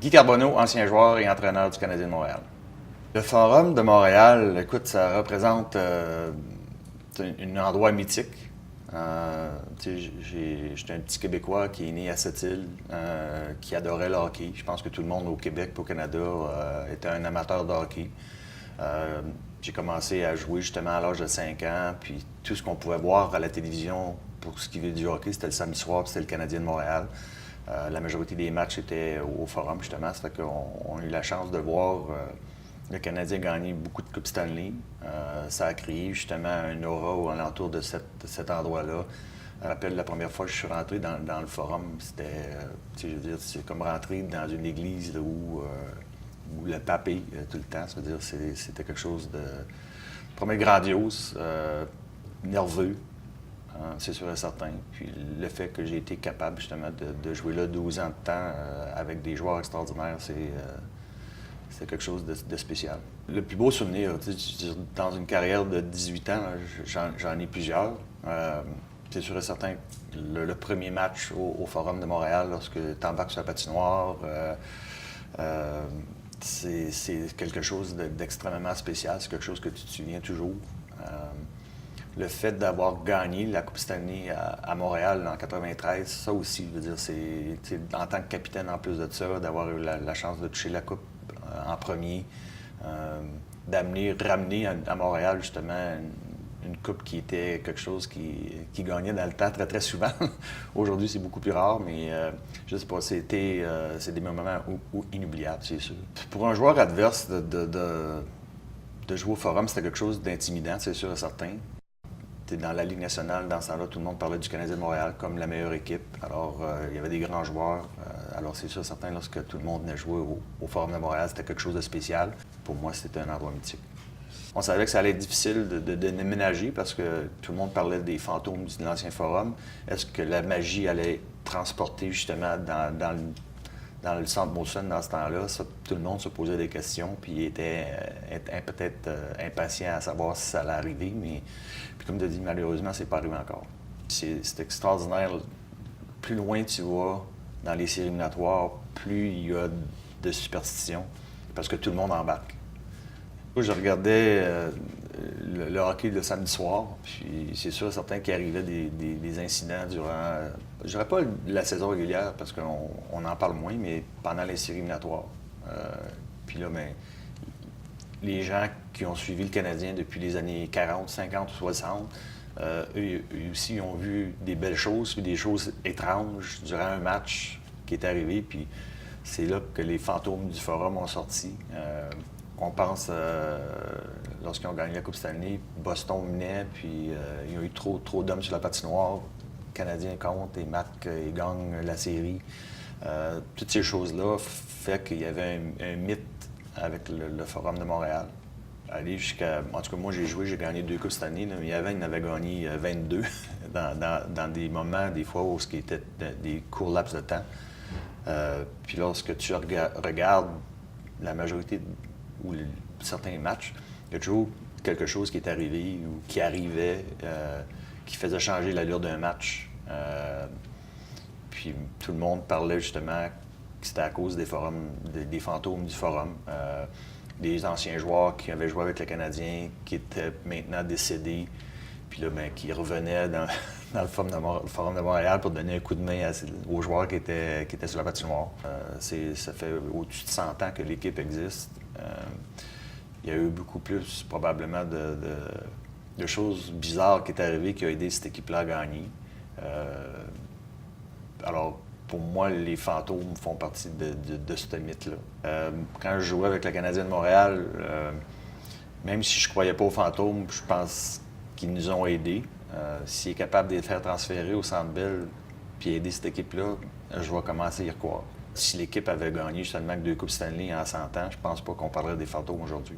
Guy Carbonneau, ancien joueur et entraîneur du Canadien de Montréal. Le Forum de Montréal, écoute, ça représente un endroit mythique. J'étais un petit Québécois qui est né à Sept-Îles, qui adorait le hockey. Je pense que tout le monde au Québec et au Canada était un amateur de hockey. J'ai commencé à jouer justement à l'âge de 5 ans, puis tout ce qu'on pouvait voir à la télévision pour ce qui est du hockey, c'était le samedi soir, puis c'était le Canadien de Montréal. La majorité des matchs étaient au Forum, justement. Ça fait qu'on a eu la chance de voir le Canadien gagner beaucoup de Coupes Stanley. Ça a créé justement un aura alentour de cet endroit-là. Je me rappelle la première fois que je suis rentré dans le Forum, c'était, je veux dire, c'est comme rentrer dans une église là, où le pape est tout le temps. Ça veut dire, c'était quelque chose de, premier grandiose, nerveux. C'est sûr et certain. Puis le fait que j'ai été capable justement de jouer là 12 ans de temps avec des joueurs extraordinaires, c'est quelque chose de spécial. Le plus beau souvenir, dans une carrière de 18 ans, j'en ai plusieurs. C'est sûr et certain que le premier match au Forum de Montréal, lorsque tu embarques sur la patinoire, c'est quelque chose d'extrêmement spécial. C'est quelque chose que tu te souviens toujours. Le fait d'avoir gagné la Coupe Stanley à Montréal en 93, ça aussi, je veux dire, c'est en tant que capitaine en plus de ça, d'avoir eu la chance de toucher la Coupe en premier, ramener à Montréal justement une coupe qui était quelque chose qui gagnait dans le temps très très souvent. Aujourd'hui, c'est beaucoup plus rare, mais je sais pas, c'est des moments inoubliables, c'est sûr. Pour un joueur adverse, de jouer au Forum, c'était quelque chose d'intimidant, c'est sûr et certain. Dans la Ligue nationale, dans ce temps-là, tout le monde parlait du Canadien de Montréal comme la meilleure équipe. Alors, il y avait des grands joueurs. Alors, c'est sûr, certain, lorsque tout le monde venait jouer au Forum de Montréal, c'était quelque chose de spécial. Pour moi, c'était un endroit mythique. On savait que ça allait être difficile de déménager parce que tout le monde parlait des fantômes de l'ancien Forum. Est-ce que la magie allait être transportée justement dans le centre Molson dans ce temps-là? Tout le monde se posait des questions, puis était peut-être impatient à savoir si ça allait arriver, mais puis comme tu as dit, malheureusement, c'est pas arrivé encore. C'est extraordinaire. Plus loin tu vas dans les séries éliminatoires, plus il y a de superstitions, parce que tout le monde embarque. Je regardais le hockey le samedi soir, puis c'est sûr certain qu'il arrivait des incidents durant, je dirais pas la saison régulière, parce qu'on en parle moins, mais pendant les séries éliminatoires. Puis là, ben, les gens qui ont suivi le Canadien depuis les années 40, 50 ou 60, eux aussi ont vu des belles choses, puis des choses étranges durant un match qui est arrivé, puis c'est là que les fantômes du Forum ont sorti. On pense, lorsqu'ils ont gagné la Coupe Stanley, Boston menait, puis il y a eu trop d'hommes sur la patinoire. Le Canadien compte et marque et gagne la série. Toutes ces choses-là font qu'il y avait un mythe avec le Forum de Montréal. Aller jusqu'à. En tout cas, moi, j'ai gagné 2 Coupes cette année, là, mais il en avait gagné 22 dans des moments, des fois, où ce qui était des courts laps de temps. Puis lorsque tu regardes la majorité ou certains matchs, il y a toujours quelque chose qui est arrivé ou qui arrivait, qui faisait changer l'allure d'un match. Puis tout le monde parlait justement que c'était à cause des fantômes du Forum. Des anciens joueurs qui avaient joué avec le Canadien, qui étaient maintenant décédés, puis là, ben, qui revenaient dans le Forum de Montréal pour donner un coup de main aux joueurs qui étaient sur la patinoire. Ça fait au-dessus de 100 ans que l'équipe existe. Il y a eu beaucoup plus, probablement, de choses bizarres qui est arrivées qui ont aidé cette équipe-là à gagner. Alors, pour moi, les fantômes font partie de ce mythe-là. Quand je jouais avec le Canadien de Montréal, même si je ne croyais pas aux fantômes, je pense qu'ils nous ont aidés. S'il est capable de les faire transférer au Centre Bell puis aider cette équipe-là, je vais commencer à y croire. Si l'équipe avait gagné seulement que 2 Coupes Stanley en 100 ans, je pense pas qu'on parlerait des fantômes aujourd'hui.